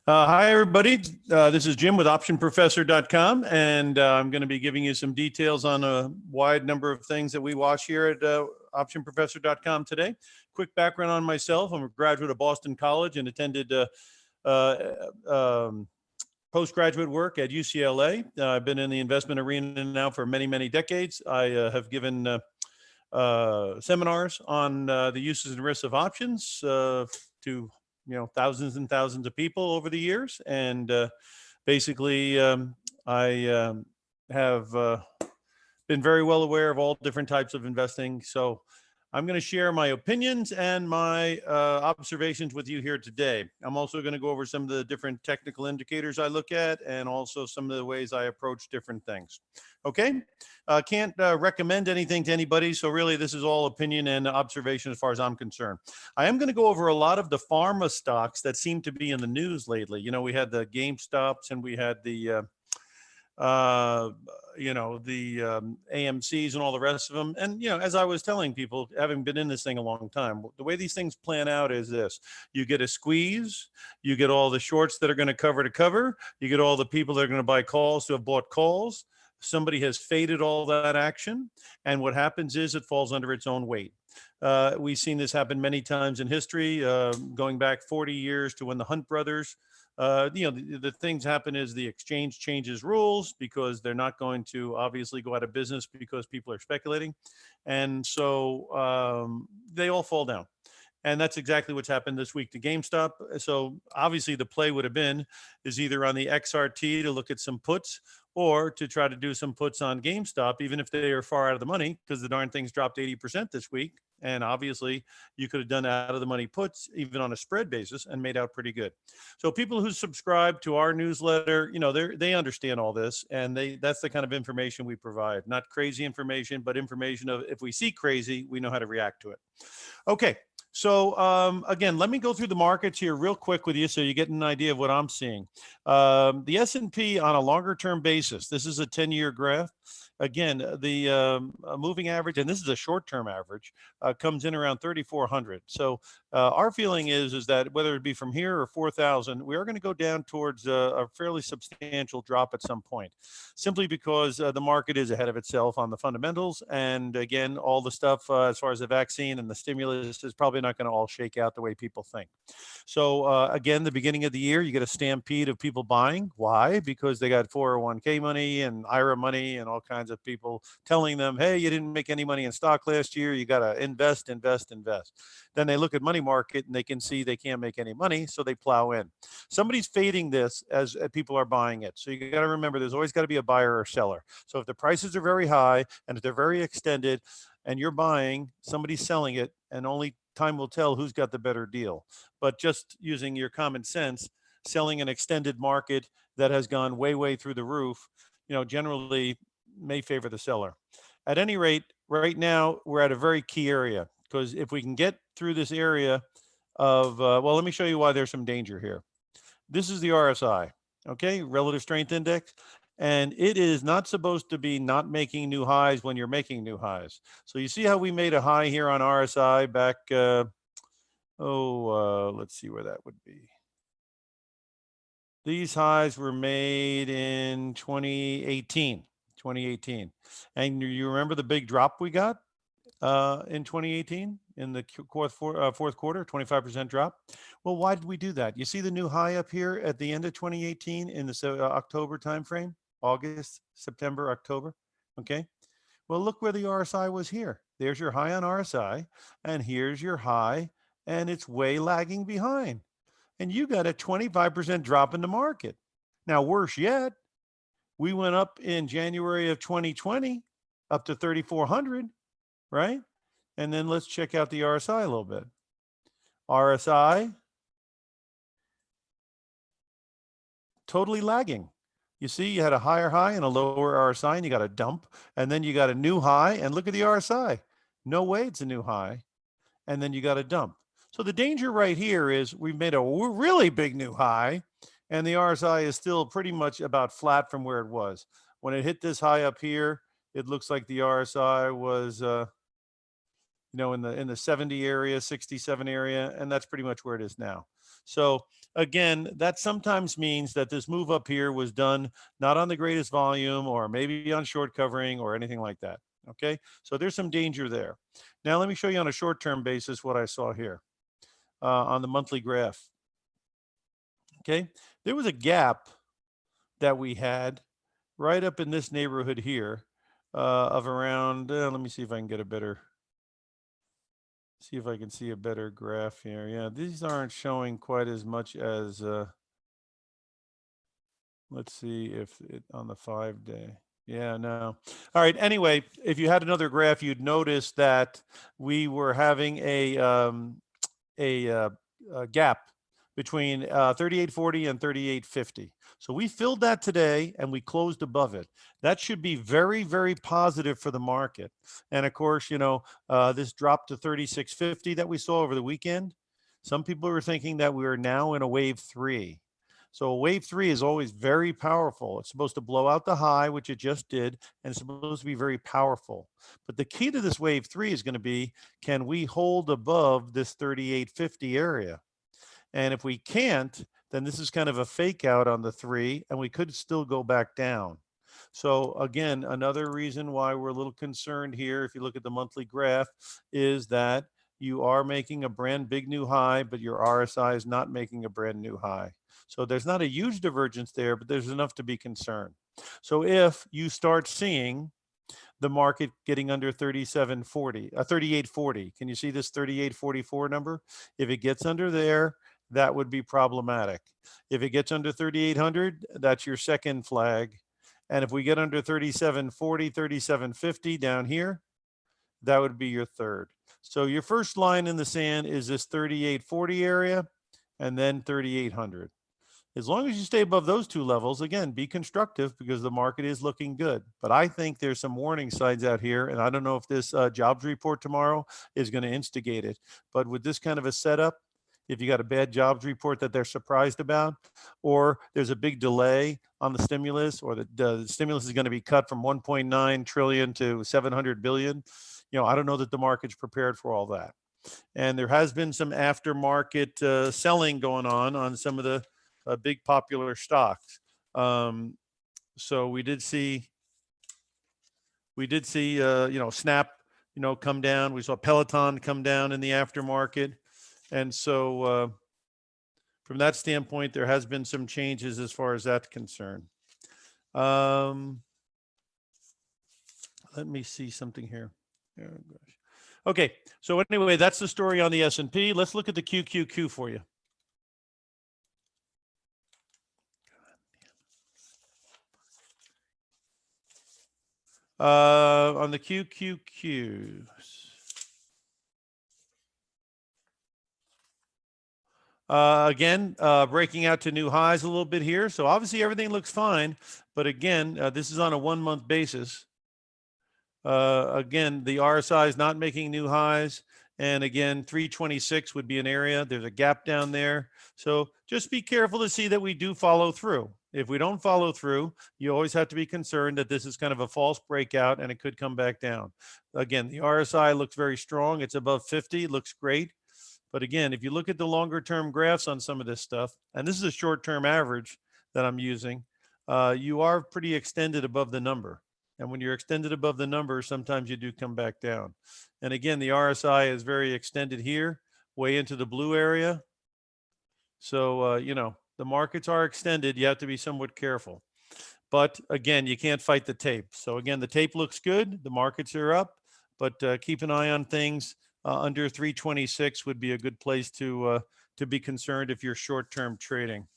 Hi, everybody. This is Jim with OptionProfessor.com, and I'm going to be giving you some details on a wide number of things that we watch here at OptionProfessor.com today. Quick background on myself. I'm a graduate of Boston College and attended postgraduate work at UCLA. I've been in the investment arena now for many, many decades. I have given seminars on the uses and risks of options to thousands and thousands of people over the years, and basically I have been very well aware of all different types of investing. So I'm going to share my opinions and my observations with you here today. I'm also going to go over some of the different technical indicators I look at, and also some of the ways I approach different things. Okay, can't recommend anything to anybody, so really this is all opinion and observation as far as I'm concerned. I am going to go over a lot of the pharma stocks that seem to be in the news lately. You know, we had the GameStops and we had the AMCs and all the rest of them. And, as I was telling people, having been in this thing a long time, the way these things plan out is this: you get a squeeze, you get all the shorts that are going to cover, you get all the people that are going to buy calls who have bought calls. Somebody has faded all that action, and what happens is it falls under its own weight. We've seen this happen many times in history, going back 40 years to when the Hunt brothers, the things happen is the exchange changes rules because they're not going to obviously go out of business because people are speculating. And so they all fall down. And that's exactly what's happened this week to GameStop. So obviously the play would have been is either on the XRT to look at some puts, or to try to do some puts on GameStop, even if they are far out of the money, because the darn thing's dropped 80% this week. And obviously you could have done out of the money puts even on a spread basis and made out pretty good. So people who subscribe to our newsletter, they understand all this, and that's the kind of information we provide. Not crazy information, but information of, if we see crazy, we know how to react to it. Okay. So again, let me go through the markets here real quick with you so you get an idea of what I'm seeing. The S&P on a longer term basis, this is a 10-year graph. Again, the moving average, and this is a short-term average, comes in around 3,400. So our feeling is that whether it be from here or 4,000, we are going to go down towards a fairly substantial drop at some point, simply because the market is ahead of itself on the fundamentals. And again, all the stuff as far as the vaccine and the stimulus is probably not going to all shake out the way people think. So again, the beginning of the year, you get a stampede of people buying. Why? Because they got 401k money and IRA money and all kinds of people telling them, hey, you didn't make any money in stock last year. You got to invest. Then they look at money market and they can see they can't make any money, so they plow in. Somebody's fading this as people are buying it. So you got to remember, there's always got to be a buyer or seller. So if the prices are very high and if they're very extended and you're buying, somebody's selling it, and only time will tell who's got the better deal. But just using your common sense, selling an extended market that has gone way through the roof, generally may favor the seller. At any rate, right now we're at a very key area, because if we can get through this area of, well, let me show you why there's some danger here. This is the RSI, okay, relative strength index. And it is not supposed to be not making new highs when you're making new highs. So you see how we made a high here on RSI back, let's see where that would be. These highs were made in 2018. And you remember the big drop we got in 2018 in the fourth quarter, 25% drop. Well, why did we do that? You see the new high up here at the end of 2018 in the October timeframe, August, September, October. Okay. Well, look where the RSI was here. There's your high on RSI, and here's your high, and it's way lagging behind. And you got a 25% drop in the market. Now, worse yet, we went up in January of 2020 up to 3,400, right? And then let's check out the RSI a little bit. RSI, totally lagging. You see, you had a higher high and a lower RSI, and you got a dump, and then you got a new high, and look at the RSI. No way it's a new high, and then you got a dump. So the danger right here is we've made a really big new high, and the RSI is still pretty much about flat from where it was. When it hit this high up here, it looks like the RSI was, in the 70 area, 67 area, and that's pretty much where it is now. So again, that sometimes means that this move up here was done not on the greatest volume or maybe on short covering or anything like that. Okay, so there's some danger there. Now let me show you on a short-term basis what I saw here on the monthly graph. Okay, there was a gap that we had right up in this neighborhood here of around, let me see if I can get a better, see if I can see a better graph here. Yeah, these aren't showing quite as much as, let's see if it on the 5-day. Yeah, no. All right. Anyway, if you had another graph, you'd notice that we were having a gap between 38.40 and 38.50. So we filled that today and we closed above it. That should be very, very positive for the market. And of course, you know, this dropped to 36.50 that we saw over the weekend. Some people were thinking that we are now in a wave 3. So wave 3 is always very powerful. It's supposed to blow out the high, which it just did, and it's supposed to be very powerful. But the key to this wave 3 is going to be, can we hold above this 38.50 area? And if we can't, then this is kind of a fake out on the 3, and we could still go back down. So again, another reason why we're a little concerned here, if you look at the monthly graph, is that you are making a brand big new high, but your RSI is not making a brand new high. So there's not a huge divergence there, but there's enough to be concerned. So if you start seeing the market getting under 38.40, can you see this 38.44 number? If it gets under there, that would be problematic. If it gets under 3,800, that's your second flag. And if we get under 37.40, 37.50 down here, that would be your third. So your first line in the sand is this 38.40 area and then 3,800. As long as you stay above those two levels, again, be constructive because the market is looking good. But I think there's some warning signs out here, and I don't know if this jobs report tomorrow is going to instigate it. But with this kind of a setup, if you got a bad jobs report that they're surprised about, or there's a big delay on the stimulus, or the stimulus is going to be cut from 1.9 trillion to 700 billion, you know, I don't know that the market's prepared for all that. And there has been some aftermarket selling going on some of the big popular stocks. So we did see, you know, Snap, you know, come down. We saw Peloton come down in the aftermarket. And so from that standpoint, there has been some changes as far as that's concerned. Let me see something here. Oh, gosh. Okay, so anyway, that's the story on the S&P. Let's look at the QQQ for you. On the QQQs. Again, breaking out to new highs a little bit here. So obviously everything looks fine. But again, this is on a 1-month basis. Again, the RSI is not making new highs. And again, 326 would be an area. There's a gap down there. So just be careful to see that we do follow through. If we don't follow through, you always have to be concerned that this is kind of a false breakout and it could come back down. Again, the RSI looks very strong. It's above 50, looks great. But again, if you look at the longer term graphs on some of this stuff, and this is a short term average that I'm using, you are pretty extended above the number. And when you're extended above the number, sometimes you do come back down. And again, the RSI is very extended here, way into the blue area. So, you know, the markets are extended. You have to be somewhat careful. But again, you can't fight the tape. So again, the tape looks good. The markets are up, but keep an eye on things. Under 326 would be a good place to be concerned if you're short-term trading.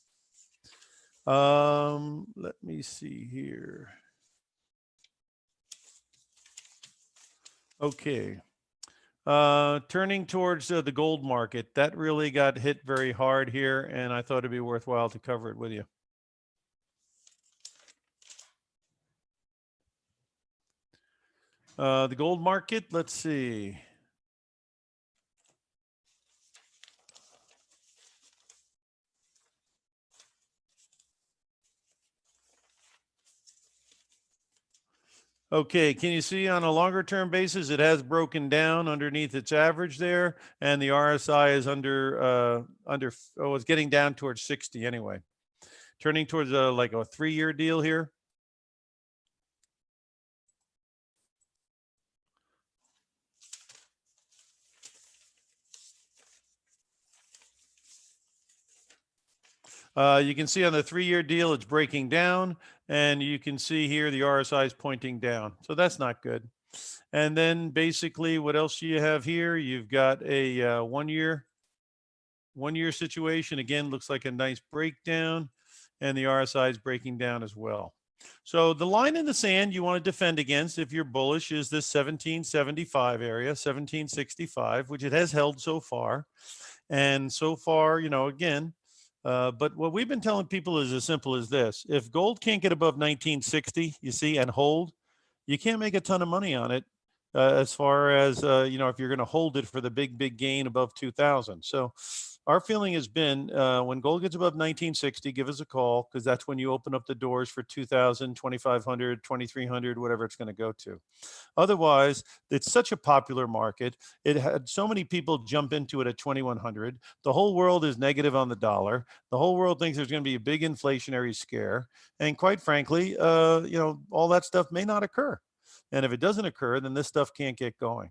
Let me see here. Okay. Turning towards the gold market, that really got hit very hard here, and I thought it'd be worthwhile to cover it with you. The gold market, let's see. Okay, can you see on a longer term basis, it has broken down underneath its average there, and the RSI is it's getting down towards 60 anyway. Turning towards like a 3-year deal here. You can see on the 3-year deal, it's breaking down, and you can see here the RSI is pointing down. So that's not good. And then basically, what else do you have here? You've got a 1-year situation. Again, looks like a nice breakdown, and the RSI is breaking down as well. So the line in the sand you want to defend against if you're bullish is this 1775 area, 1765, which it has held so far. And so far, again, but what we've been telling people is as simple as this. If gold can't get above 1960, you see, and hold, you can't make a ton of money on it as far as, if you're going to hold it for the big gain above 2000. So our feeling has been when gold gets above 1960, give us a call, because that's when you open up the doors for 2000, 2500, 2300, whatever it's going to go to. Otherwise, it's such a popular market. It had so many people jump into it at 2100. The whole world is negative on the dollar. The whole world thinks there's going to be a big inflationary scare. And quite frankly, all that stuff may not occur. And if it doesn't occur, then this stuff can't get going.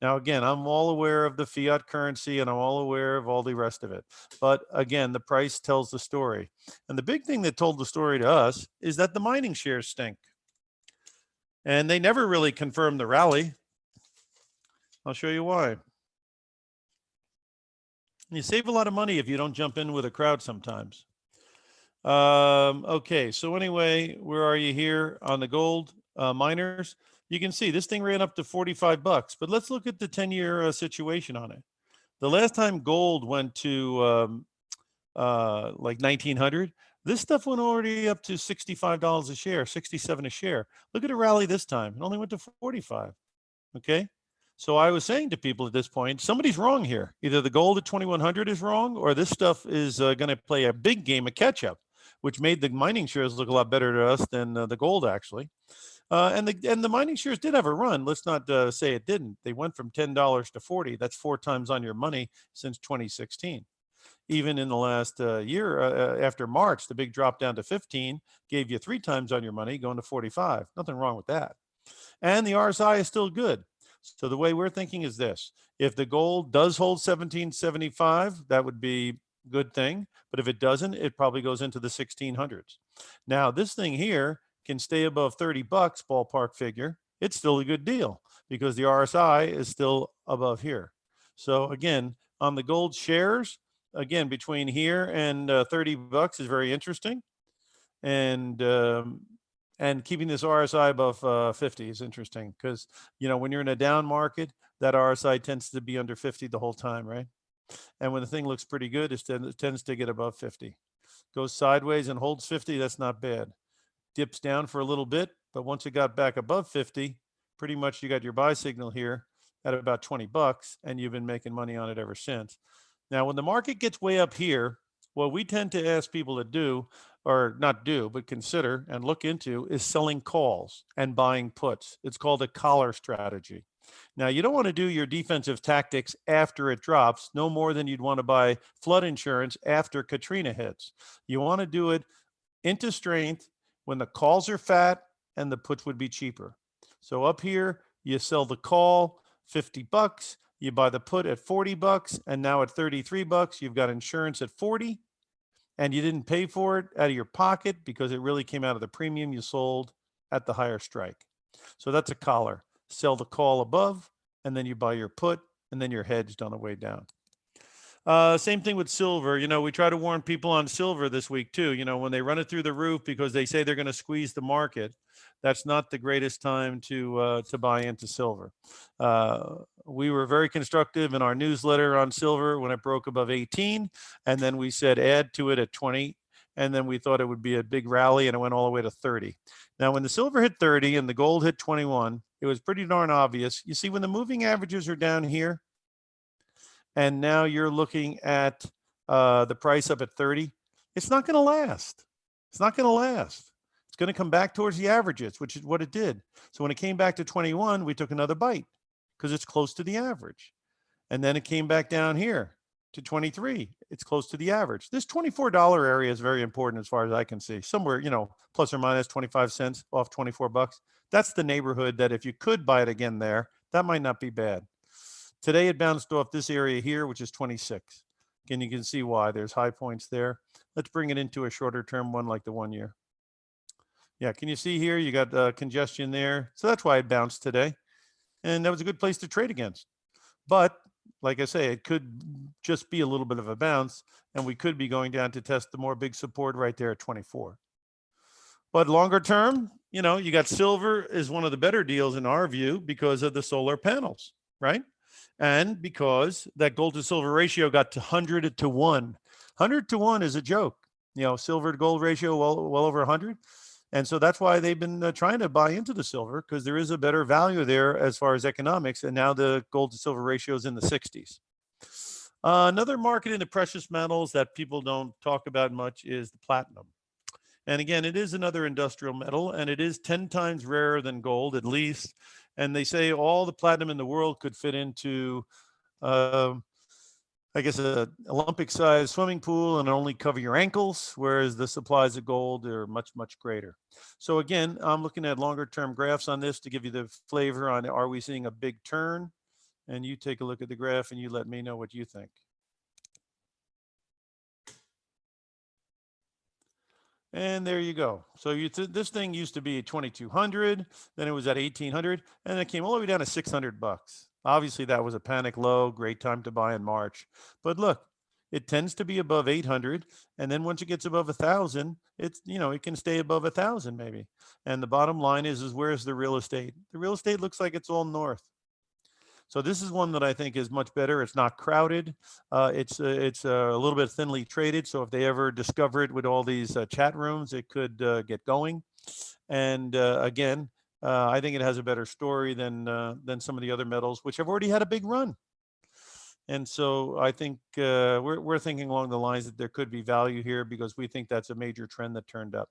Now, again, I'm all aware of the fiat currency and I'm all aware of all the rest of it. But again, the price tells the story. And the big thing that told the story to us is that the mining shares stink. And they never really confirmed the rally. I'll show you why. You save a lot of money if you don't jump in with a crowd sometimes. Okay, so anyway, where are you here on the gold miners? You can see this thing ran up to 45 bucks, but let's look at the 10-year situation on it. The last time gold went to like 1900, this stuff went already up to $65 a share, 67 a share. Look at a rally this time. It only went to 45. Okay. So I was saying to people at this point, somebody's wrong here. Either the gold at 2100 is wrong, or this stuff is going to play a big game of catch up, which made the mining shares look a lot better to us than the gold actually. And the mining shares did have a run. Let's not say it didn't. They went from $10 to 40. That's 4 times on your money since 2016. Even in the last year, after March, the big drop down to 15 gave you 3 times on your money, going to 45. Nothing wrong with that. And the RSI is still good. So the way we're thinking is this: if the gold does hold 1775, that would be a good thing. But if it doesn't, it probably goes into the 1600s. Now, this thing here can stay above 30 bucks, ballpark figure. It's still a good deal because the RSI is still above here. So again, on the gold shares, again, between here and 30 bucks is very interesting. And keeping this RSI above 50 is interesting because, when you're in a down market, that RSI tends to be under 50 the whole time, right? And when the thing looks pretty good, it tends to get above 50. Goes sideways and holds 50, that's not bad. Dips down for a little bit, but once it got back above 50, pretty much you got your buy signal here at about 20 bucks, and you've been making money on it ever since. Now, when the market gets way up here, what we tend to ask people to do, or not do, but consider and look into, is selling calls and buying puts. It's called a collar strategy. Now, you don't want to do your defensive tactics after it drops, no more than you'd want to buy flood insurance after Katrina hits. You want to do it into strength when the calls are fat and the puts would be cheaper. So up here, you sell the call 50 bucks, you buy the put at 40 bucks, and now at 33 bucks, you've got insurance at 40, and you didn't pay for it out of your pocket because it really came out of the premium you sold at the higher strike. So that's a collar. Sell the call above, and then you buy your put, and then you're hedged on the way down. Same thing with silver. We try to warn people on silver this week too. When they run it through the roof because they say they're going to squeeze the market, that's not the greatest time to buy into silver. We were very constructive in our newsletter on silver when it broke above 18, and then we said add to it at 20, and then we thought it would be a big rally, and it went all the way to 30. Now, when the silver hit 30 and the gold hit 21, it was pretty darn obvious. You see, when the moving averages are down here, and now you're looking at the price up at 30, it's not going to last. It's not going to last. It's going to come back towards the averages, which is what it did. So when it came back to 21, we took another bite because it's close to the average. And then it came back down here to 23. It's close to the average. This $24 area is very important as far as I can see. Somewhere, plus or minus 25 cents off 24 bucks. That's the neighborhood that if you could buy it again there, that might not be bad. Today it bounced off this area here, which is 26. Again, you can see why there's high points there. Let's bring it into a shorter term one like the 1 year. Yeah, can you see here? You got congestion there. So that's why it bounced today. And that was a good place to trade against. But like I say, it could just be a little bit of a bounce, and we could be going down to test the more big support right there at 24. But longer term, you got silver is one of the better deals in our view because of the solar panels, right? And because that gold to silver ratio got to 100 to 1. 100 to 1 is a joke. Silver to gold ratio well over 100. And so that's why they've been trying to buy into the silver, because there is a better value there as far as economics. And now the gold to silver ratio is in the 60s. Another market in the precious metals that people don't talk about much is the platinum. And again, it is another industrial metal, and it is 10 times rarer than gold, at least. And they say all the platinum in the world could fit into, I guess, an Olympic-sized swimming pool and only cover your ankles, whereas the supplies of gold are much, much greater. So again, I'm looking at longer-term graphs on this to give you the flavor on, are we seeing a big turn? And you take a look at the graph and you let me know what you think. And there you go. So this thing used to be 2,200, then it was at 1,800, and it came all the way down to 600 bucks. Obviously, that was a panic low, great time to buy in March. But look, it tends to be above 800, and then once it gets above 1,000, it's it can stay above 1,000 maybe. And the bottom line is where's the real estate? The real estate looks like it's all north. So this is one that I think is much better. It's not crowded. It's a little bit thinly traded. So if they ever discover it with all these chat rooms, it could get going. And again, I think it has a better story than some of the other metals, which have already had a big run. And so I think we're thinking along the lines that there could be value here because we think that's a major trend that turned up.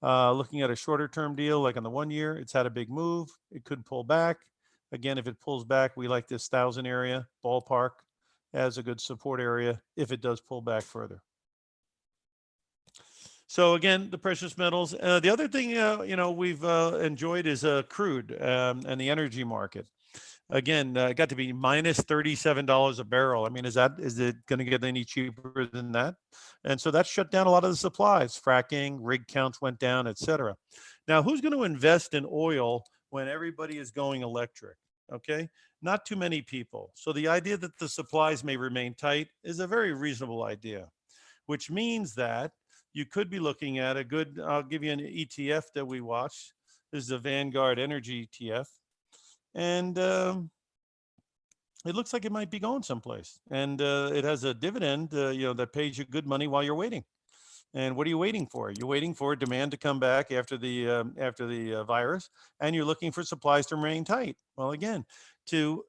Looking at a shorter term deal, like on the 1 year, it's had a big move. It could pull back. Again, if it pulls back, we like this 1,000 area ballpark as a good support area if it does pull back further. So again, the precious metals. The other thing we've enjoyed is crude and the energy market. Again, it got to be minus $37 a barrel. I mean, is it going to get any cheaper than that? And so that shut down a lot of the supplies. Fracking, rig counts went down, et cetera. Now, who's going to invest in oil when everybody is going electric? Okay, not too many people. So the idea that the supplies may remain tight is a very reasonable idea, which means that you could be looking at a good, I'll give you an ETF that we watch. This is a Vanguard Energy Etf. And it looks like it might be going someplace. And it has a dividend, that pays you good money while you're waiting. And what are you waiting for? You're waiting for demand to come back after the virus, and you're looking for supplies to remain tight. Well, again, to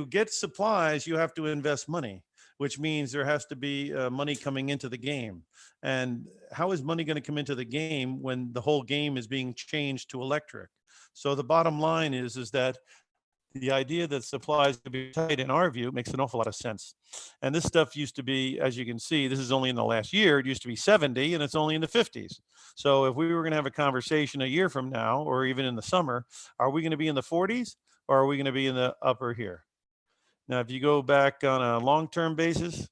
get supplies, you have to invest money, which means there has to be money coming into the game. And how is money going to come into the game when the whole game is being changed to electric? So the bottom line is that the idea that supplies to be tight, in our view, makes an awful lot of sense. And this stuff used to be, as you can see, this is only in the last year, it used to be 70 and it's only in the 50s. So if we were going to have a conversation a year from now, or even in the summer, are we going to be in the 40s or are we going to be in the upper here? Now, if you go back on a long-term basis,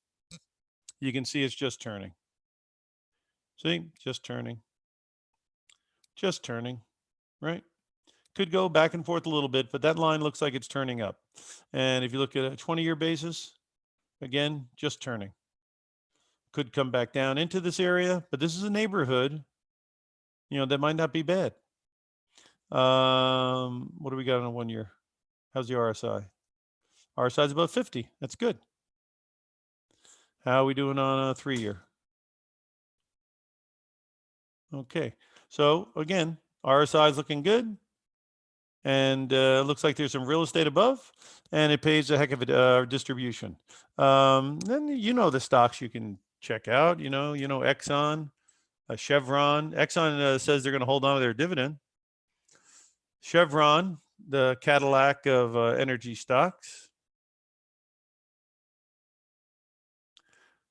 you can see it's just turning. See, just turning, right? Could go back and forth a little bit, but that line looks like it's turning up. And if you look at a 20-year basis, again, just turning. Could come back down into this area, but this is a neighborhood, that might not be bad. What do we got on a 1 year? How's the RSI? RSI is about 50. That's good. How are we doing on a 3 year? Okay. So again, RSI is looking good. And looks like there's some real estate above, and it pays a heck of a distribution. Then the stocks you can check out. Exxon, Chevron, Exxon says they're going to hold on to their dividend. Chevron, the Cadillac of energy stocks.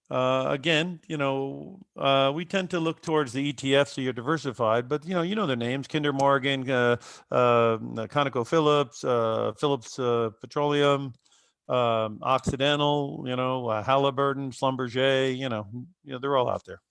Again, we tend to look towards the ETF, so you're diversified, but you know their names: Kinder Morgan, ConocoPhillips, Phillips Petroleum, Occidental, Halliburton, Schlumberger, they're all out there.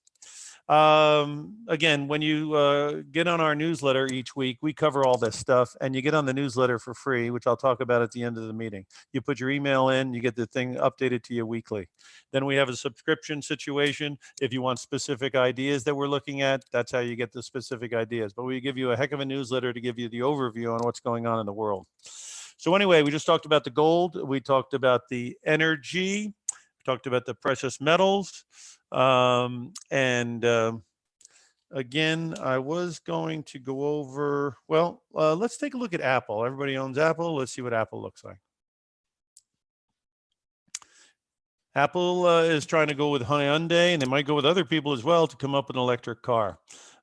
Again, when you get on our newsletter each week, we cover all this stuff, and you get on the newsletter for free, which I'll talk about at the end of the meeting. You put your email in, you get the thing updated to you weekly. Then we have a subscription situation. If you want specific ideas that we're looking at, that's how you get the specific ideas. But we give you a heck of a newsletter to give you the overview on what's going on in the world. So anyway, we just talked about the gold. We talked about the energy. We talked about the precious metals. Again, I was going to go over, let's take a look at Apple. Everybody owns Apple. Let's see what Apple looks like. Apple is trying to go with Hyundai, and they might go with other people as well to come up with an electric car.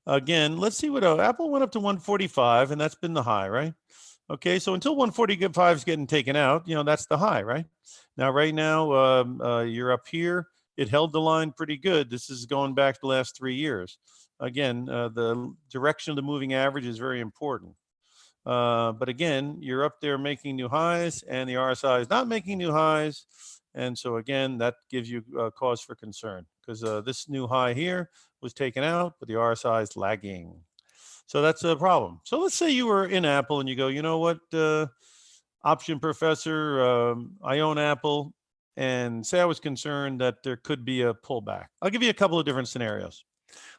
Again, let's see what Apple went up to 145, and that's been the high, right? Okay, so until 145 is getting taken out, that's the high, right? Now, right now, you're up here. It held the line pretty good. This is going back the last 3 years. Again, the direction of the moving average is very important. But again, you're up there making new highs, and the RSI is not making new highs. And so again, that gives you cause for concern, because this new high here was taken out, but the RSI is lagging. So that's a problem. So let's say you were in Apple and you go, you know what, option professor, I own Apple, and say I was concerned that there could be a pullback. I'll give you a couple of different scenarios.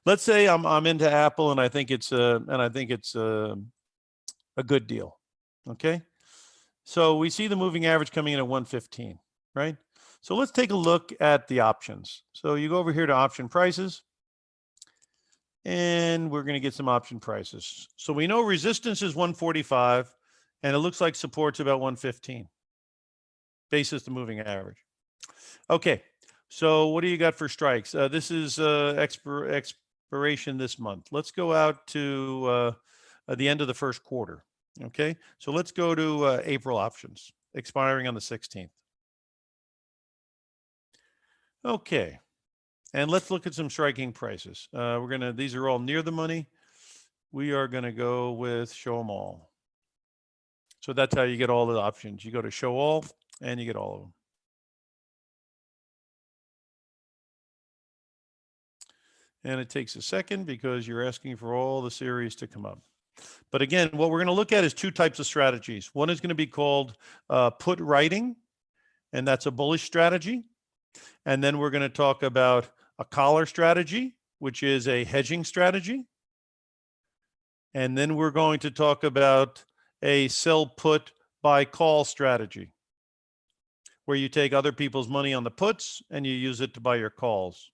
Let's say I'm into Apple and I think it's a good deal. Okay, so we see the moving average coming in at 115, right? So let's take a look at the options. So you go over here to option prices, and we're going to get some option prices. So we know resistance is 145, and it looks like support's about 115, basis the moving average. Okay, so what do you got for strikes? This is expiration this month. Let's go out to the end of the first quarter. Okay, so let's go to April options, expiring on the 16th. Okay, and let's look at some striking prices. These are all near the money. We are gonna go with show them all. So that's how you get all the options. You go to show all, and you get all of them. And it takes a second because you're asking for all the series to come up. But again, what we're going to look at is two types of strategies. One is going to be called put writing, and that's a bullish strategy. And then we're going to talk about a collar strategy, which is a hedging strategy. And then we're going to talk about a sell put buy call strategy, where you take other people's money on the puts and you use it to buy your calls.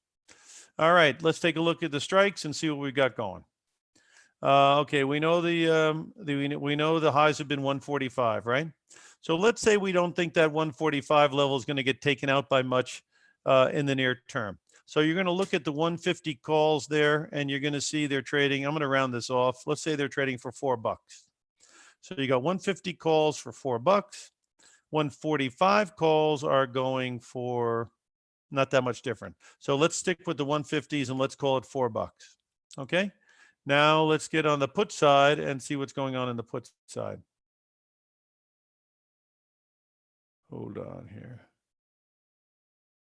All right, let's take a look at the strikes and see what we got going. Okay, we know we know the highs have been 145, right? So let's say we don't think that 145 level is going to get taken out by much in the near term. So you're going to look at the 150 calls there, and you're going to see they're trading. I'm going to round this off. Let's say they're trading for $4. So you got 150 calls for $4. 145 calls are going for not that much different. So let's stick with the 150s and let's call it $4. Okay. Now let's get on the put side and see what's going on in the put side. Hold on here.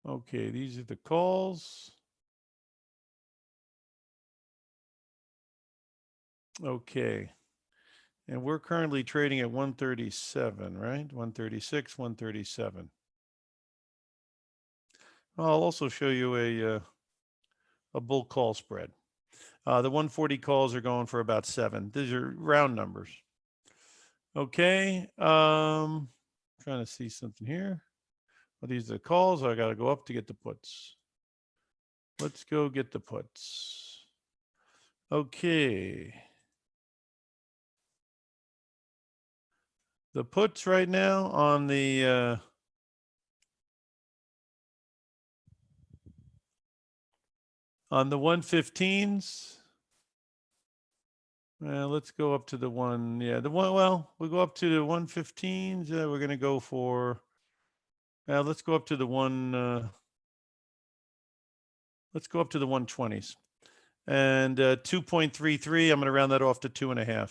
Okay, these are the calls. Okay. And we're currently trading at 137, right? 136, 137. I'll also show you a bull call spread. The 140 calls are going for about 7. These are round numbers. Okay. Trying to see something here. Well, these are the calls. I got to go up to get the puts. Let's go get the puts. Okay. The puts right now on the On the 115s, let's go up to the one. Yeah, the one. Well, we'll go up to the 115s. We're going to go for. Let's go up to the one. Let's go up to the 120s. And 2.33, I'm going to round that off to 2.5.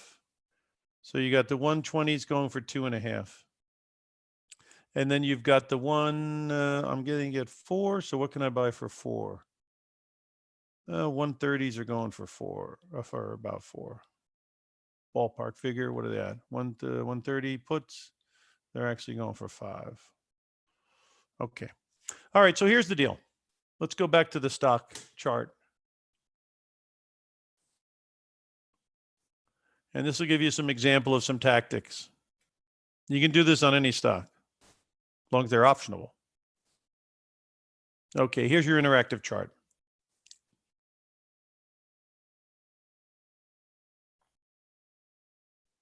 So you got the 120s going for 2.5. And then you've got the one, I'm getting at 4. So what can I buy for 4? 130s are going for 4, for about 4. Ballpark figure, what are they at? 130 puts, they're actually going for 5. Okay. All right, so here's the deal. Let's go back to the stock chart. And this will give you some example of some tactics. You can do this on any stock, as long as they're optionable. Okay, here's your interactive chart.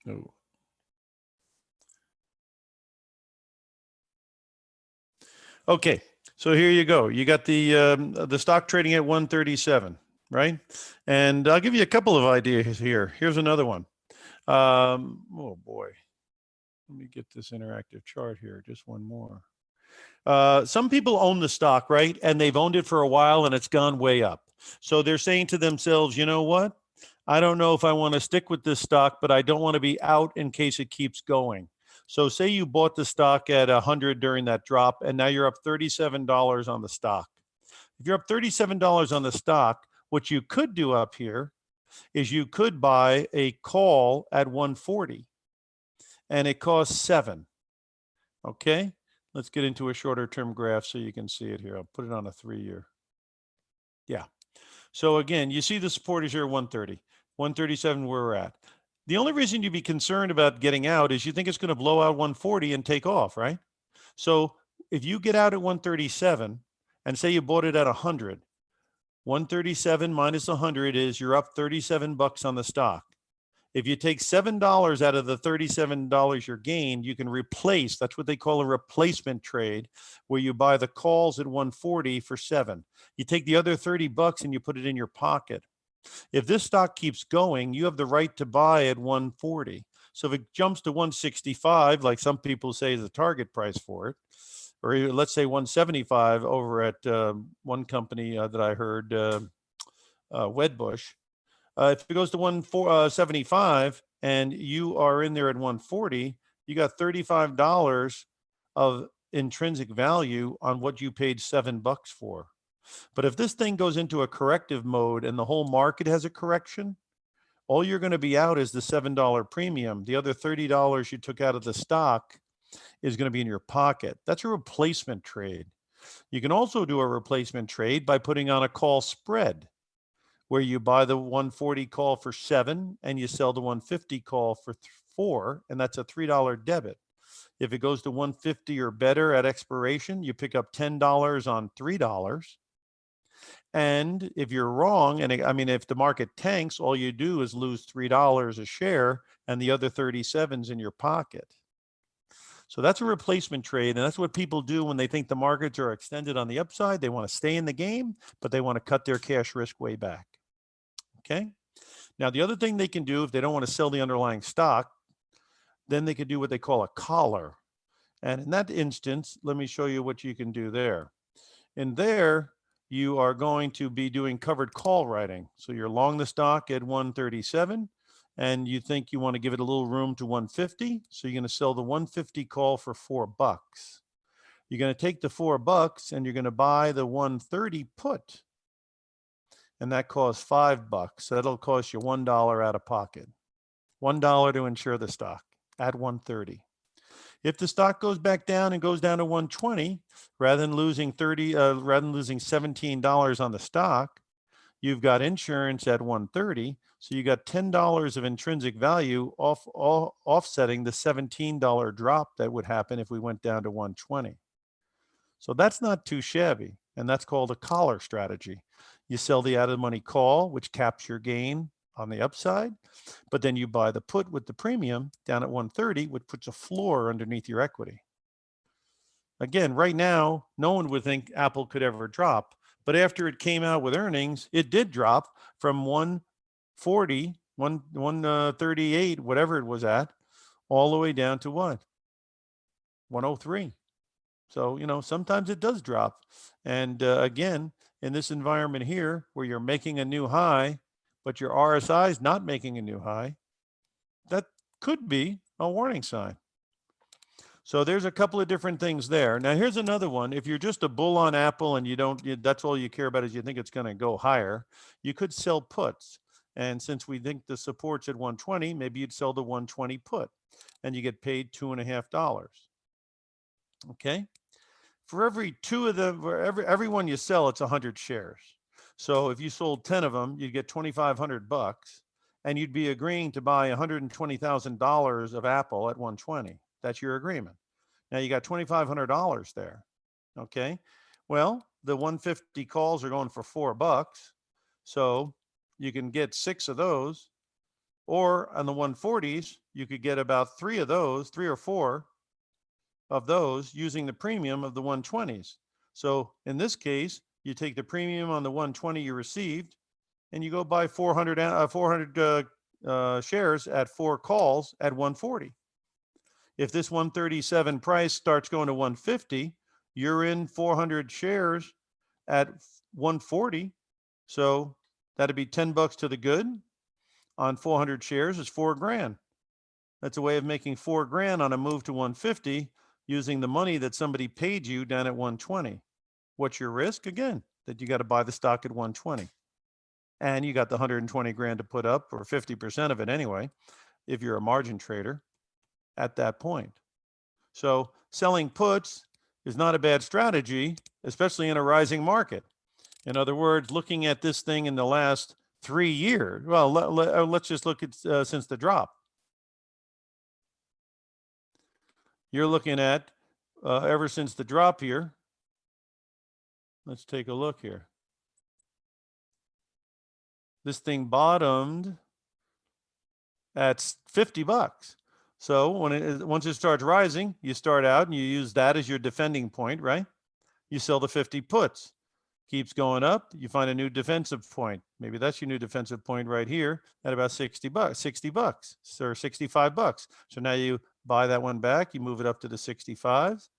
Oh. Okay, so here you go. You got the stock trading at 137, right? And I'll give you a couple of ideas here. Here's another one. Oh boy, let me get this interactive chart here. Just one more. Some people own the stock, right? And they've owned it for a while and it's gone way up. So they're saying to themselves, you know what? I don't know if I want to stick with this stock, but I don't want to be out in case it keeps going. So say you bought the stock at 100 during that drop, and now you're up $37 on the stock. If you're up $37 on the stock, what you could do up here is you could buy a call at 140, and it costs 7. Okay, let's get into a shorter term graph so you can see it here. I'll put it on a 3-year. Yeah. So again, you see the support is here at 130, 137 where we're at. The only reason you'd be concerned about getting out is you think it's going to blow out 140 and take off, right? So if you get out at 137 and say you bought it at 100, 137 minus 100 is you're up 37 bucks on the stock. If you take $7 out of the $37 you're gained, you can replace, that's what they call a replacement trade, where you buy the calls at 140 for 7. You take the other 30 bucks and you put it in your pocket. If this stock keeps going, you have the right to buy at 140. So if it jumps to 165, like some people say is the target price for it, or let's say 175 over at one company that I heard, Wedbush, if it goes to 175 and you are in there at 140, you got $35 of intrinsic value on what you paid $7 for. But if this thing goes into a corrective mode and the whole market has a correction, all you're going to be out is the $7 premium. The other $30 you took out of the stock is going to be in your pocket. That's a replacement trade. You can also do a replacement trade by putting on a call spread, where you buy the 140 call for 7 and you sell the 150 call for 4, and that's a $3 debit. If it goes to 150 or better at expiration, you pick up $10 on $3. And if you're wrong, and if the market tanks, all you do is lose $3 a share and the other 37's in your pocket. So that's a replacement trade, and that's what people do when they think the markets are extended on the upside. They want to stay in the game, but they want to cut their cash risk way back. Okay. Now, the other thing they can do if they don't want to sell the underlying stock, then they could do what they call a collar. And in that instance, let me show you what you can do there. In there, you are going to be doing covered call writing. So you're long the stock at 137, and you think you want to give it a little room to 150. So you're going to sell the 150 call for $4. You're going to take the $4 and you're going to buy the 130 put. And that costs $5. So that'll cost you $1 out of pocket. $1 to insure the stock at 130. If the stock goes back down and goes down to 120, rather than losing $17 on the stock, you've got insurance at 130. So you got $10 of intrinsic value offsetting the $17 drop that would happen if we went down to 120. So that's not too shabby, and that's called a collar strategy. You sell the out of the money call, which caps your gain on the upside, but then you buy the put with the premium down at 130, which puts a floor underneath your equity. Again, right now, no one would think Apple could ever drop, But after it came out with earnings, it did drop from 140, 138, whatever it was at, all the way down to what? 103. So, sometimes it does drop. And again, in this environment here, where you're making a new high, but your RSI is not making a new high, that could be a warning sign. So there's a couple of different things there. Now, here's another one. If you're just a bull on Apple and that's all you care about is you think it's going to go higher, you could sell puts. And since we think the support's at 120, maybe you'd sell the 120 put and you get paid $2.50. Okay. For every two of them, for every one you sell, it's 100 shares. So if you sold 10 of them, you'd get $2,500 and you'd be agreeing to buy $120,000 of Apple at 120. That's your agreement. Now you got $2,500 there. Okay. Well, the 150 calls are going for $4. So you can get 6 of those, or on the 140s, you could get about 3 of those, 3 or 4 of those using the premium of the 120s. So in this case, you take the premium on the 120 you received and you go buy 400 shares at 4 calls at 140. If this 137 price starts going to 150, you're in 400 shares at 140. So that'd be $10 to the good on 400 shares is $4,000. That's a way of making $4,000 on a move to 150 using the money that somebody paid you down at 120. What's your risk? Again, that you got to buy the stock at 120. And you got the 120 grand to put up, or 50% of it anyway, if you're a margin trader at that point. So selling puts is not a bad strategy, especially in a rising market. In other words, looking at this thing in the last 3 years, well, let's just look at since the drop. You're looking at ever since the drop here. Let's take a look here. This thing bottomed at $50. So once it starts rising, you start out and you use that as your defending point, right? You sell the 50 puts. Keeps going up, you find a new defensive point. Maybe that's your new defensive point right here at about $60, or $65. So now you buy that one back, you move it up to the 65s,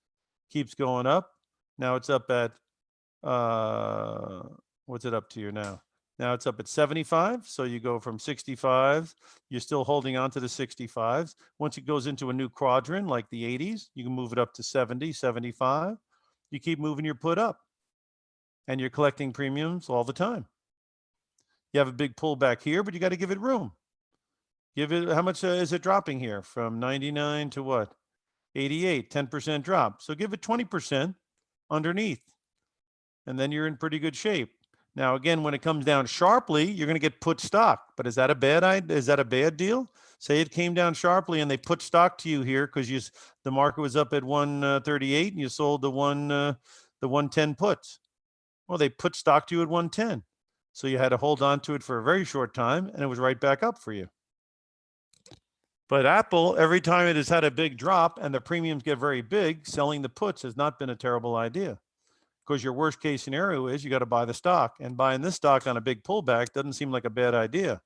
keeps going up. Now it's up at, what's it up to now? Now it's up at 75. So you go from 65s, you're still holding on to the 65s. Once it goes into a new quadrant like the 80s, you can move it up to 70, 75. You keep moving your put up. And you're collecting premiums all the time. You have a big pullback here, but you got to give it room. Give it, how much is it dropping here? From 99 to what? 88, 10% drop. So give it 20% underneath. And then you're in pretty good shape. Now, again, when it comes down sharply, you're going to get put stock. But is that a bad idea? Is that a bad deal? Say it came down sharply and they put stock to you here because the market was up at 138 and you sold the 110 puts. Well, they put stock to you at 110. So you had to hold on to it for a very short time and it was right back up for you. But Apple, every time it has had a big drop and the premiums get very big, selling the puts has not been a terrible idea. Because your worst case scenario is you got to buy the stock. And buying this stock on a big pullback doesn't seem like a bad idea.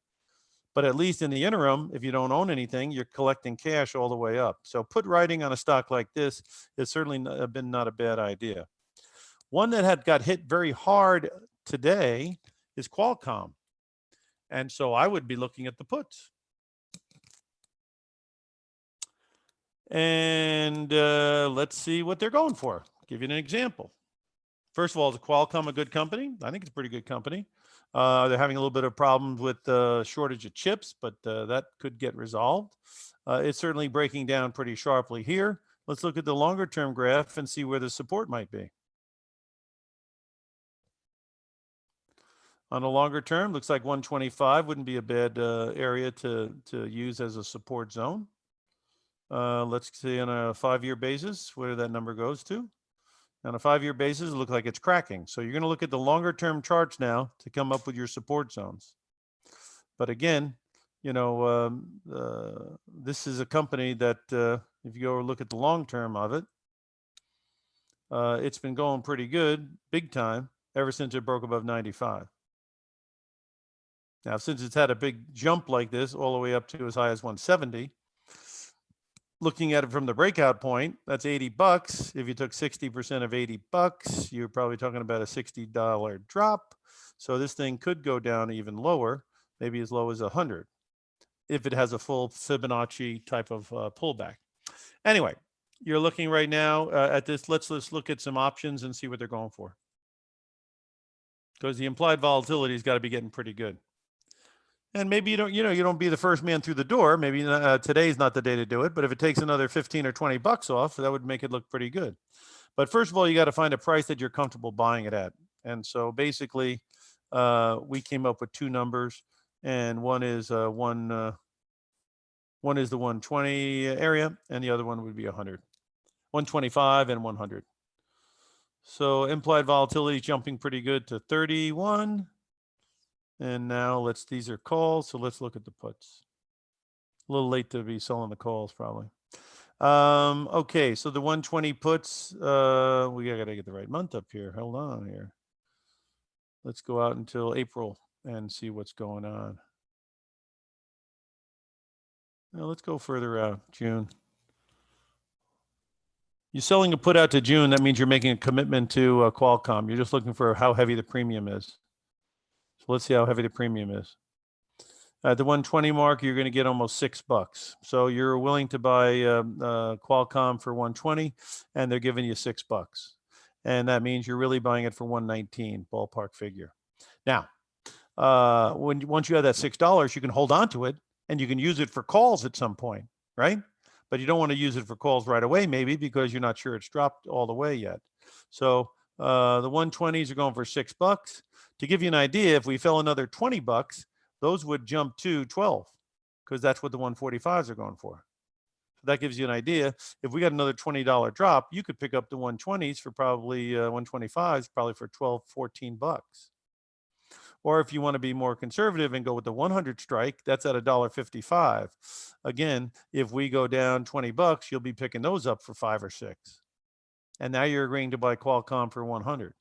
But at least in the interim, if you don't own anything, you're collecting cash all the way up. So put writing on a stock like this has certainly been not a bad idea. One that had got hit very hard today is Qualcomm. And so I would be looking at the puts. And let's see what they're going for. I'll give you an example. First of all, is Qualcomm a good company? I think it's a pretty good company. They're having a little bit of problems with the shortage of chips, but that could get resolved. It's certainly breaking down pretty sharply here. Let's look at the longer term graph and see where the support might be. On a longer term, looks like 125 wouldn't be a bad area to use as a support zone. Let's see on a 5-year basis where that number goes to. On a 5-year basis, it looks like it's cracking. So you're going to look at the longer term charts now to come up with your support zones. But again, this is a company that if you go look at the long term of it, it's been going pretty good, big time. ever since it broke above 95. Now, since it's had a big jump like this, all the way up to as high as 170, looking at it from the breakout point, that's 80 bucks. If you took 60% of 80 bucks, you're probably talking about a $60 drop. So this thing could go down even lower, maybe as low as 100, if it has a full Fibonacci type of pullback. Anyway, you're looking right now at this. Let's look at some options and see what they're going for, because the implied volatility has got to be getting pretty good. And maybe you don't be the first man through the door. Maybe today's not the day to do it, but if it takes another 15 or 20 bucks off, that would make it look pretty good. But first of all, you got to find a price that you're comfortable buying it at. And so basically, we came up with two numbers, and one is one is the 120 area, and the other one would be 100, 125 and 100. So implied volatility jumping pretty good to 31. And now these are calls, so let's look at the puts. A little late to be selling the calls, probably. Okay, so the 120 puts, we gotta get the right month up here. Hold on here. Let's go out until April and see what's going on. Now let's go further out, June. You're selling a put out to June, that means you're making a commitment to Qualcomm. You're just looking for how heavy the premium is. So let's see how heavy the premium is. At the 120 mark, you're going to get almost $6. So you're willing to buy Qualcomm for 120, and they're giving you $6. And that means you're really buying it for 119, ballpark figure. Now, once you have that $6, you can hold on to it, and you can use it for calls at some point, right? But you don't want to use it for calls right away, maybe, because you're not sure it's dropped all the way yet. So the 120s are going for $6. To give you an idea, if we fell another 20 bucks, those would jump to 12, because that's what the 145s are going for. So that gives you an idea. If we got another $20 drop, you could pick up the 120s for probably 125s, probably for 12, 14 bucks. Or if you want to be more conservative and go with the 100 strike, that's at $1.55. Again, if we go down 20 bucks, you'll be picking those up for 5 or 6. And now you're agreeing to buy Qualcomm for 100.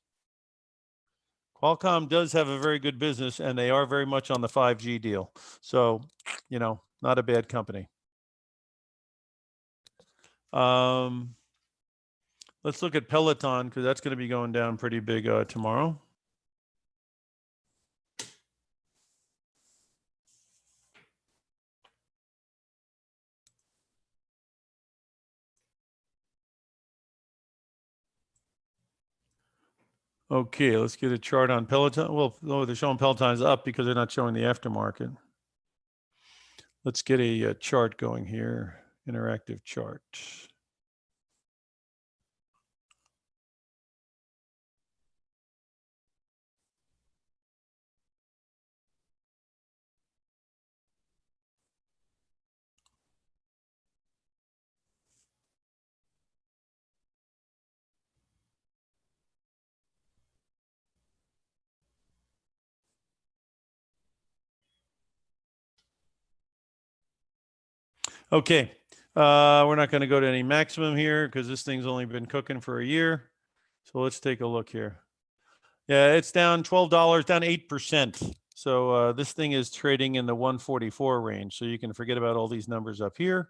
Qualcomm does have a very good business, and they are very much on the 5G deal. So, not a bad company. Let's look at Peloton, because that's going to be going down pretty big tomorrow. Okay, let's get a chart on Peloton. Well, they're showing Peloton's up because they're not showing the aftermarket. Let's get a chart going here, interactive chart. Okay, we're not going to go to any maximum here because this thing's only been cooking for a year. So let's take a look here. Yeah, it's down $12, down 8%. So this thing is trading in the 144 range. So you can forget about all these numbers up here,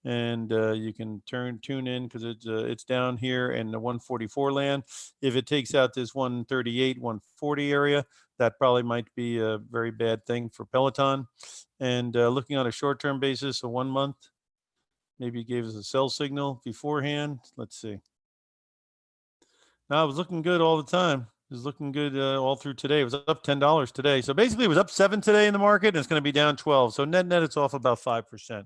and you can tune in because it's down here in the 144 land. If it takes out this 138, 140 area, that probably might be a very bad thing for Peloton. And looking on a short-term basis, so 1 month, maybe it gave us a sell signal beforehand. Let's see. No, it was looking good all the time. It was looking good all through today. It was up $10 today. So basically it was up 7 today in the market, and it's going to be down 12. So net it's off about 5%.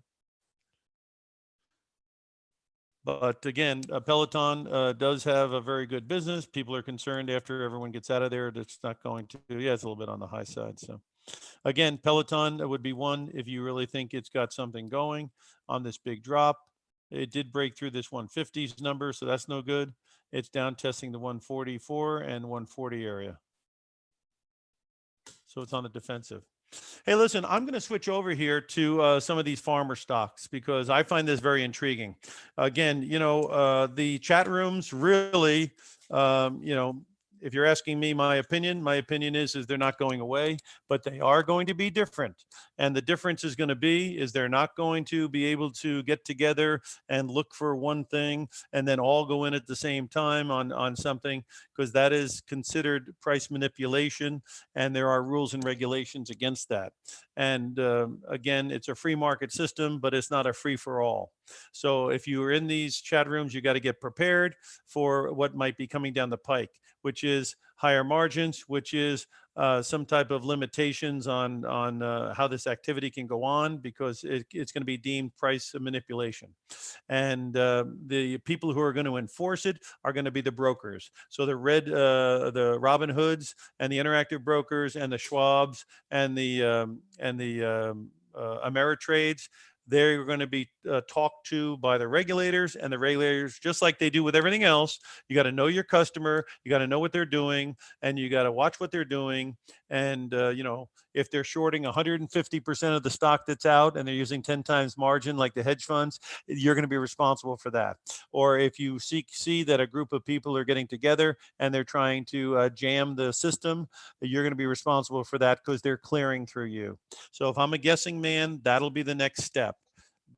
But again, Peloton does have a very good business. People are concerned after everyone gets out of there, it's not going to, it's a little bit on the high side. So again, Peloton would be one if you really think it's got something going on this big drop. It did break through this 150s number, so that's no good. It's down testing the 144 and 140 area. So it's on the defensive. Hey, listen, I'm going to switch over here to some of these farmer stocks because I find this very intriguing. Again, the chat rooms really, if you're asking me my opinion is they're not going away, but they are going to be different. And the difference is going to be is they're not going to be able to get together and look for one thing and then all go in at the same time on something, because that is considered price manipulation, and there are rules and regulations against that. And again, it's a free market system, but it's not a free for all. So if you are in these chat rooms, you got to get prepared for what might be coming down the pike, which is higher margins, which is some type of limitations on how this activity can go on, because it's going to be deemed price manipulation. And the people who are going to enforce it are going to be the brokers. So the Robin Hoods and the Interactive Brokers and the Schwabs and the Ameritrades, they're going to be talked to by the regulators, and the regulators, just like they do with everything else, you got to know your customer, you got to know what they're doing, and you got to watch what they're doing. And if they're shorting 150% of the stock that's out and they're using 10 times margin like the hedge funds, you're going to be responsible for that. Or if you see that a group of people are getting together and they're trying to jam the system, you're going to be responsible for that, because they're clearing through you. So if I'm a guessing man, that'll be the next step,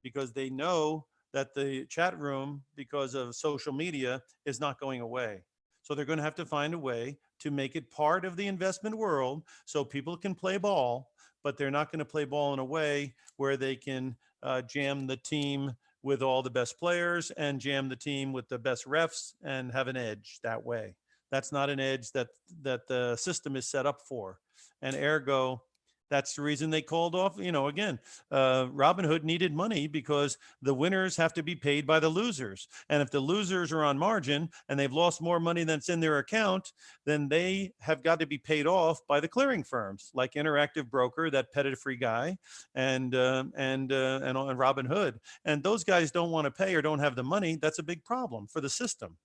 because they know that the chat room, because of social media, is not going away. So they're going to have to find a way to make it part of the investment world so people can play ball, but they're not going to play ball in a way where they can jam the team with all the best players and jam the team with the best refs and have an edge that way. That's not an edge that the system is set up for. And ergo, that's the reason they called off. Again, Robinhood needed money because the winners have to be paid by the losers. And if the losers are on margin and they've lost more money than's in their account, then they have got to be paid off by the clearing firms like Interactive Broker, that predatory guy, and Robinhood. And those guys don't want to pay or don't have the money. That's a big problem for the system.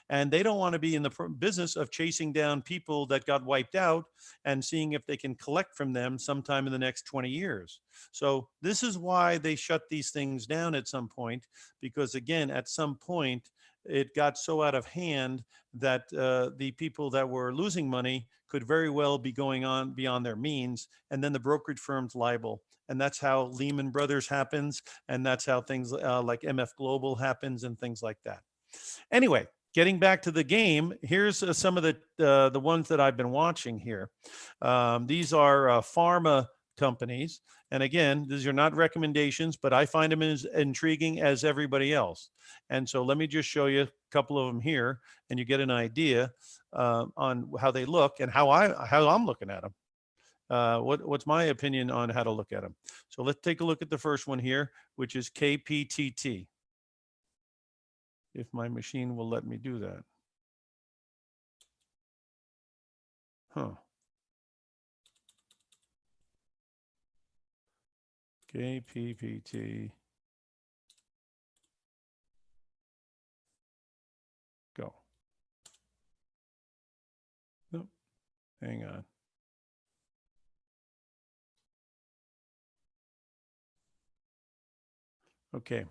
And they don't want to be in the business of chasing down people that got wiped out and seeing if they can collect from them sometime in the next 20 years. So this is why they shut these things down at some point, because again, at some point, it got so out of hand that the people that were losing money could very well be going on beyond their means, and then the brokerage firm's liable. And that's how Lehman Brothers happens, and that's how things like MF Global happens, and things like that. Anyway, getting back to the game, here's some of the ones that I've been watching here. These are pharma companies. And again, these are not recommendations, but I find them as intriguing as everybody else. And so let me just show you a couple of them here, and you get an idea on how they look and how I'm looking at them. What's my opinion on how to look at them? So let's take a look at the first one here, which is KPTT. If my machine will let me do that. Huh. KPPT. Go. Nope. Hang on. Okay.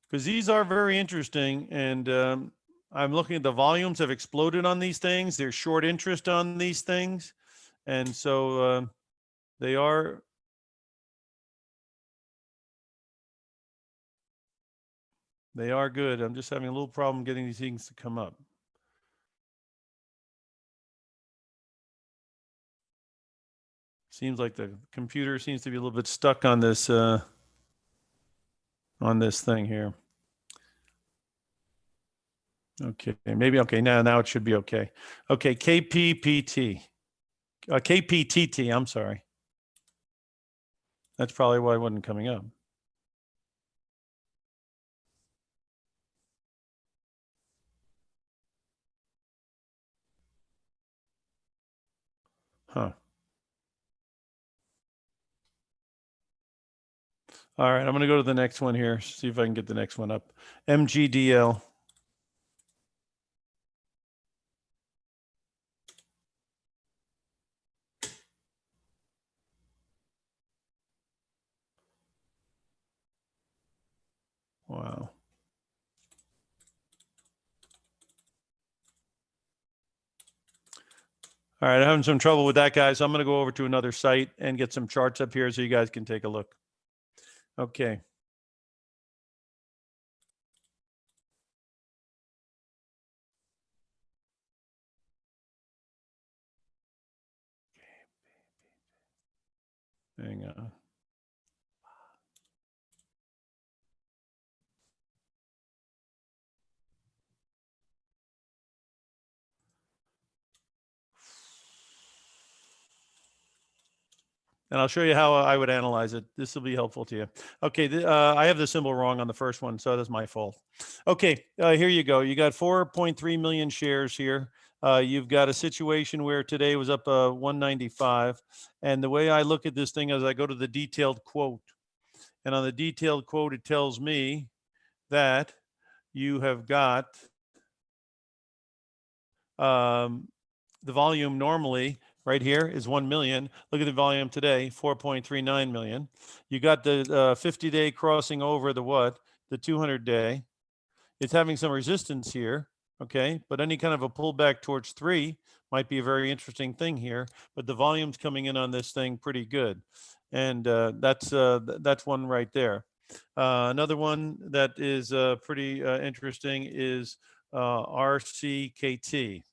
Because these are very interesting, and I'm looking at the volumes have exploded on these things. There's short interest on these things, and so they are good. I'm just having a little problem getting these things to come up. Seems like the computer seems to be a little bit stuck on this thing here. Okay, maybe okay. Now it should be okay. Okay, KPPT, KPTT. I'm sorry. That's probably why it wasn't coming up. Huh. All right, I'm going to go to the next one here. See if I can get the next one up. MGDL. Wow. All right, I'm having some trouble with that, guys. I'm going to go over to another site and get some charts up here so you guys can take a look. Okay. Hang on. And I'll show you how I would analyze it. This will be helpful to you. Okay, I have the symbol wrong on the first one, so that's my fault. Okay, here you go. You got 4.3 million shares here. You've got a situation where today was up 195. And the way I look at this thing is I go to the detailed quote. And on the detailed quote, it tells me that you have got the volume normally right here is 1 million. Look at the volume today, 4.39 million. You got the 50-day crossing over the what? The 200-day. It's having some resistance here, okay? But any kind of a pullback towards 3 might be a very interesting thing here. But the volume's coming in on this thing pretty good. And that's one right there. Another one that is pretty interesting is Rckt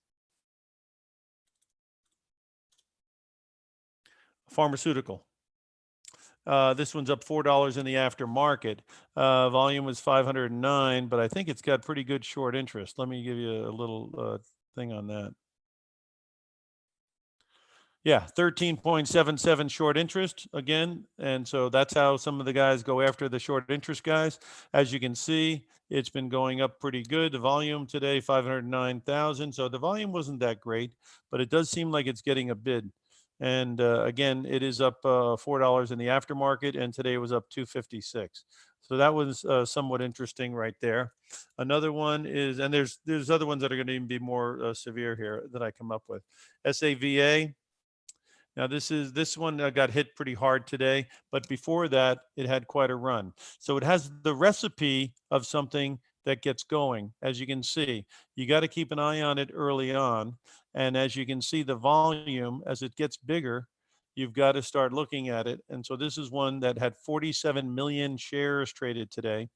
Pharmaceutical. This one's up $4 in the aftermarket. Volume was 509, but I think it's got pretty good short interest. Let me give you a little thing on that. Yeah, 13.77 short interest again. And so that's how some of the guys go after the short interest guys. As you can see, it's been going up pretty good. The volume today, 509,000. So the volume wasn't that great, but it does seem like it's getting a bid. And again, it is up $4 in the aftermarket, and today was up 256. So that was somewhat interesting right there. Another one is, and there's other ones that are going to even be more severe here that I come up with. SAVA. Now this one got hit pretty hard today, but before that it had quite a run. So it has the recipe of something that gets going. As you can see, you got to keep an eye on it early on. And as you can see, the volume, as it gets bigger, you've got to start looking at it. And so this is one that had 47 million shares traded today.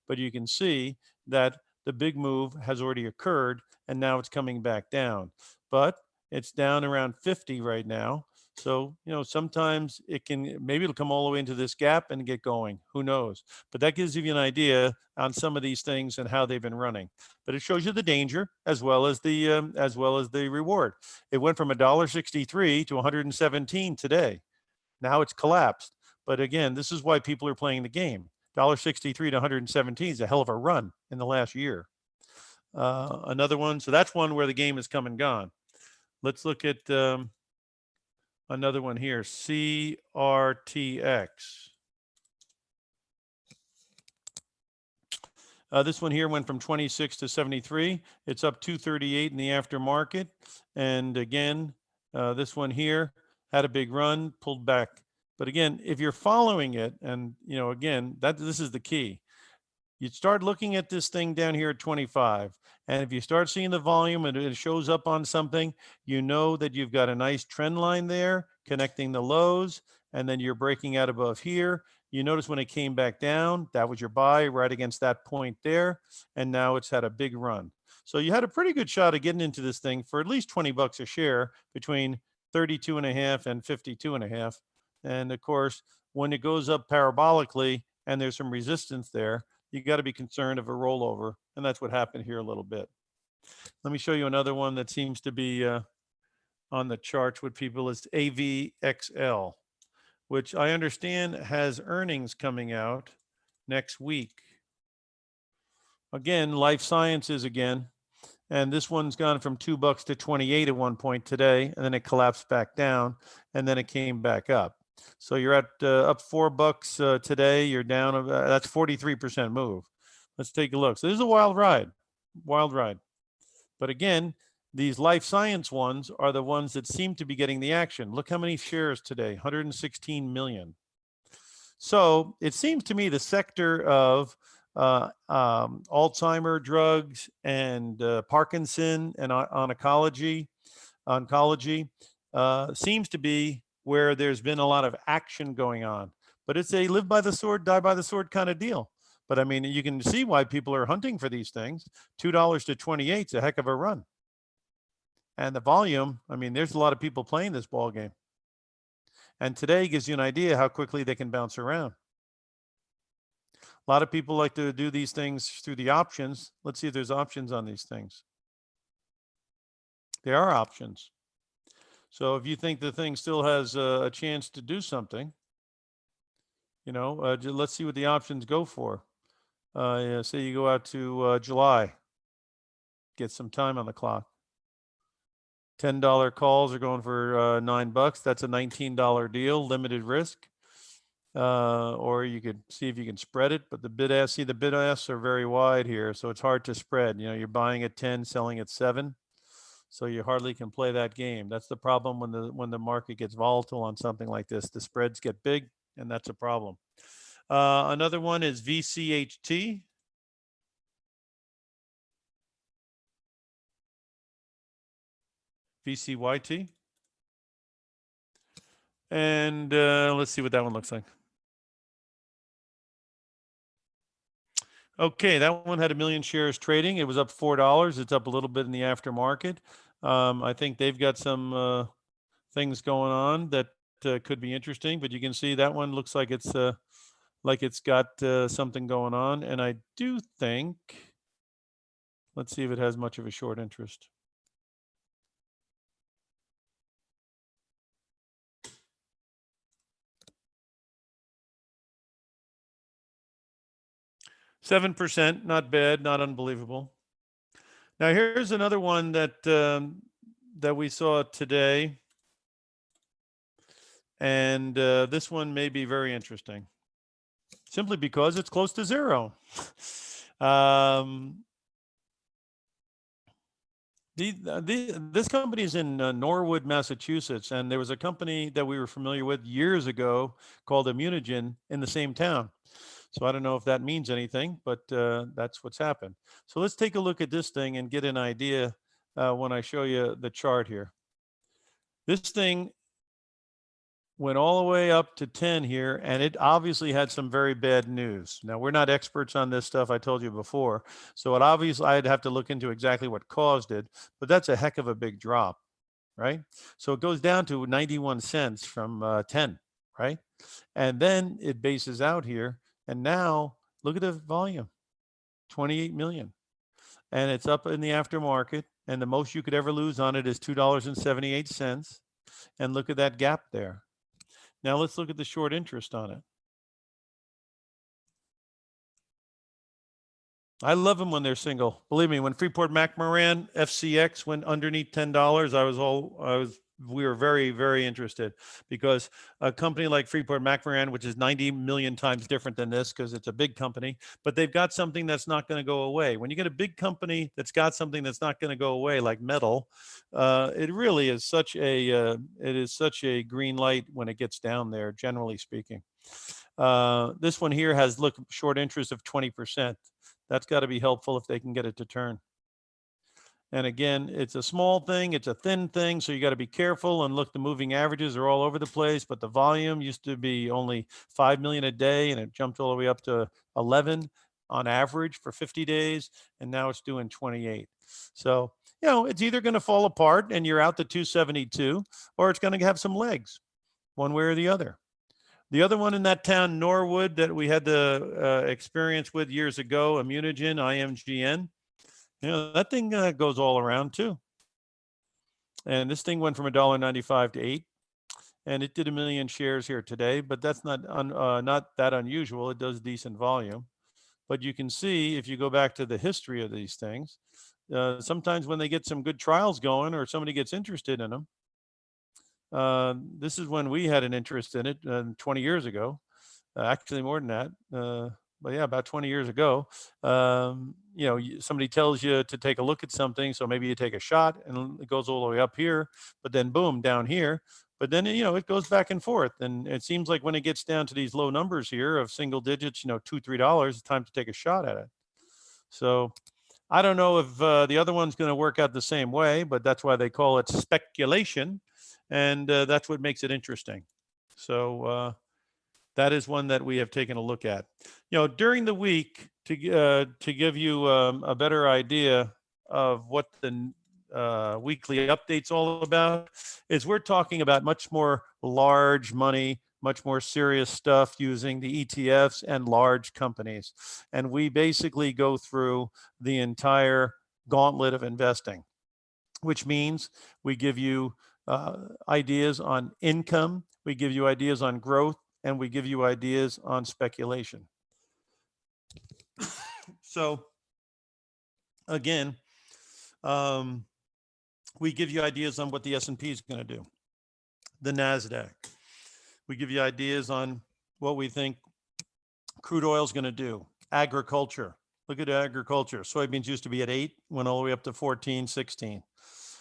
But you can see that the big move has already occurred and now it's coming back down. But it's down around 50 right now. So, sometimes maybe it'll come all the way into this gap and get going. Who knows? But that gives you an idea on some of these things and how they've been running. But it shows you the danger as well as the reward. It went from $1.63 to 117 today. Now it's collapsed. But again, this is why people are playing the game. $1.63 to 117 is a hell of a run in the last year. Another one. So that's one where the game has come and gone. Let's look at another one here, CRTX. This one here went from 26 to 73. It's up 238 in the aftermarket. And again, this one here had a big run, pulled back. But again, if you're following it, and again, this is the key. You start looking at this thing down here at 25. And if you start seeing the volume and it shows up on something, you know that you've got a nice trend line there connecting the lows, and then you're breaking out above here. You notice when it came back down, that was your buy right against that point there. And now it's had a big run. So you had a pretty good shot of getting into this thing for at least 20 bucks a share between 32.5 and 52.5. And of course, when it goes up parabolically and there's some resistance there, you got to be concerned of a rollover. And that's what happened here a little bit. Let me show you another one that seems to be on the charts with people. Is AVXL, which I understand has earnings coming out next week. Again, life sciences again. And this one's gone from $2 to 28 at one point today, and then it collapsed back down, and then it came back up. So you're at up $4 today. You're down. That's 43% move. Let's take a look. So this is a wild ride. But again, these life science ones are the ones that seem to be getting the action. Look how many shares today, 116 million. So it seems to me the sector of Alzheimer drugs and Parkinson and oncology oncology, seems to be where there's been a lot of action going on. But it's a live by the sword, die by the sword kind of deal. But I mean, you can see why people are hunting for these things. $2 to 28 is a heck of a run. And the volume, I mean, there's a lot of people playing this ball game. And today gives you an idea how quickly they can bounce around. A lot of people like to do these things through the options. Let's see if there's options on these things. There are options. So if you think the thing still has a chance to do something, you know, let's see what the options go for. Yeah, say you go out to July, get some time on the clock. $10 calls are going for $9. That's a $19 deal, limited risk. Or you could see if you can spread it, but the bid asks, see the bid asks are very wide here, so it's hard to spread. You know, you're buying at 10, selling at 7, so you hardly can play that game. That's the problem when the market gets volatile on something like this. The spreads get big, and that's a problem. Another one is VCHT. VCYT. And let's see what that one looks like. Okay, that one had 1 million shares trading. It was up $4. It's up a little bit in the aftermarket. I think they've got some things going on that could be interesting, but you can see that one looks like it's got something going on. And I do think, let's see if it has much of a short interest. %7, not bad, not unbelievable. Now here's another one that that we saw today, and this one may be very interesting, simply because it's close to zero. This company is in Norwood, Massachusetts, and there was a company that we were familiar with years ago called Immunogen in the same town. So I don't know if that means anything, but that's what's happened. So let's take a look at this thing and get an idea when I show you the chart here. This thing went all the way up to 10 here, and it obviously had some very bad news. Now, we're not experts on this stuff, I told you before, so it obviously I'd have to look into exactly what caused it, but that's a heck of a big drop, right? So it goes down to 91 cents from 10, right? And then it bases out here, and now look at the volume, 28 million. And it's up in the aftermarket, and the most you could ever lose on it is $2.78. And look at that gap there. Now let's look at the short interest on it. I love them when they're single. Believe me, when Freeport-McMoRan FCX went underneath $10, we were very, very interested, because a company like Freeport-McMoRan, which is 90 million times different than this because it's a big company, but they've got something that's not going to go away. When you get a big company that's got something that's not going to go away, like metal, it really is such a green light when it gets down there, generally speaking. This one here has short interest of 20%. That's got to be helpful if they can get it to turn. And again, it's a small thing, it's a thin thing, so you got to be careful and look, the moving averages are all over the place, but the volume used to be only 5 million a day, and it jumped all the way up to 11 on average for 50 days, and now it's doing 28. So, you know, it's either going to fall apart and you're out to 272, or it's going to have some legs, one way or the other. The other one in that town, Norwood, that we had the experience with years ago, Immunogen, IMGN, you know, that thing goes all around too. And this thing went from $1.95 to 8, and it did 1 million shares here today, but that's not that unusual. It does decent volume. But you can see, if you go back to the history of these things, sometimes when they get some good trials going or somebody gets interested in them, this is when we had an interest in it 20 years ago, actually more than that. But yeah, about 20 years ago, you know, somebody tells you to take a look at something. So maybe you take a shot and it goes all the way up here, but then boom, down here. But then, you know, it goes back and forth. And it seems like when it gets down to these low numbers here of single digits, you know, $2, $3, it's time to take a shot at it. So I don't know if the other one's going to work out the same way, but that's why they call it speculation. And that's what makes it interesting. So that is one that we have taken a look at. During the week, to give you a better idea of what the weekly update's all about, is we're talking about much more large money, much more serious stuff using the ETFs and large companies. And we basically go through the entire gauntlet of investing, which means we give you ideas on income, we give you ideas on growth, and we give you ideas on speculation. So again, we give you ideas on what the S&P is going to do, the NASDAQ. We give you ideas on what we think crude oil is going to do, agriculture. Look at agriculture. Soybeans used to be at 8, went all the way up to 14, 16.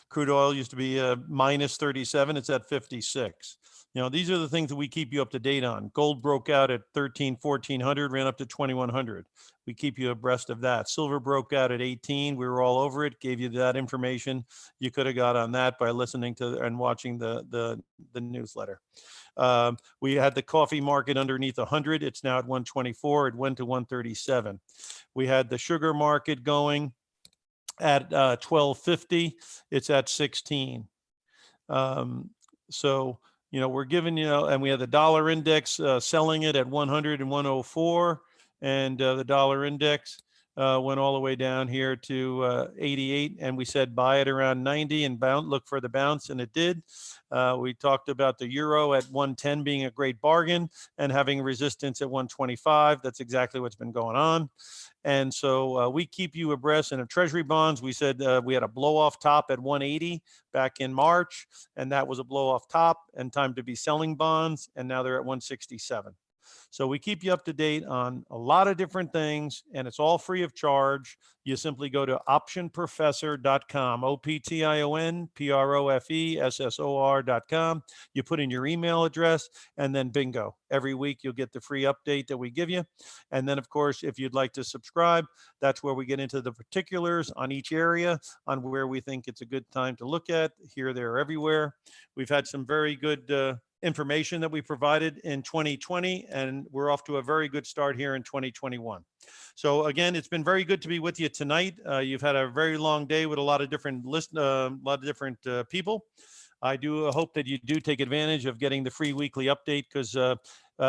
Crude oil used to be minus 37. It's at 56. These are the things that we keep you up to date on. Gold broke out at 1400, ran up to 2100. We keep you abreast of that. Silver broke out at 18. We were all over it, gave you that information. You could have got on that by listening to and watching the newsletter. We had the coffee market underneath 100. It's now at 124. It went to 137. We had the sugar market going at 1250. It's at 16. So we're giving and we have the dollar index selling it at 100 and 104, and the dollar index went all the way down here to 88, and we said buy it around 90 and look for the bounce, and it did. We talked about the euro at 110 being a great bargain and having resistance at 125. That's exactly what's been going on. And so we keep you abreast. And of Treasury bonds, we said we had a blow off top at 180 back in March, and that was a blow off top and time to be selling bonds. And now they're at 167. So we keep you up to date on a lot of different things, and it's all free of charge. You simply go to optionprofessor.com, optionprofessor.com. You put in your email address, and then bingo. Every week you'll get the free update that we give you. And then, of course, if you'd like to subscribe, that's where we get into the particulars on each area, on where we think it's a good time to look at. Here, there, everywhere. We've had some very good information that we provided in 2020, and we're off to a very good start here in 2021. So again, it's been very good to be with you tonight. You've had a very long day with a lot of different people. I do hope that you do take advantage of getting the free weekly update, because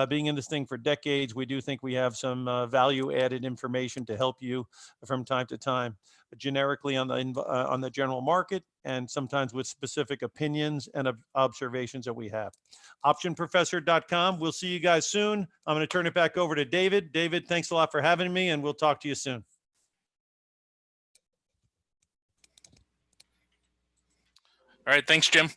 being in this thing for decades, we do think we have some value added information to help you from time to time, generically on the general market, and sometimes with specific opinions and observations that we have. Optionprofessor.com. We'll see you guys soon. I'm going to turn it back over to David. David, thanks a lot for having me, and we'll talk to you soon. All right. Thanks, Jim.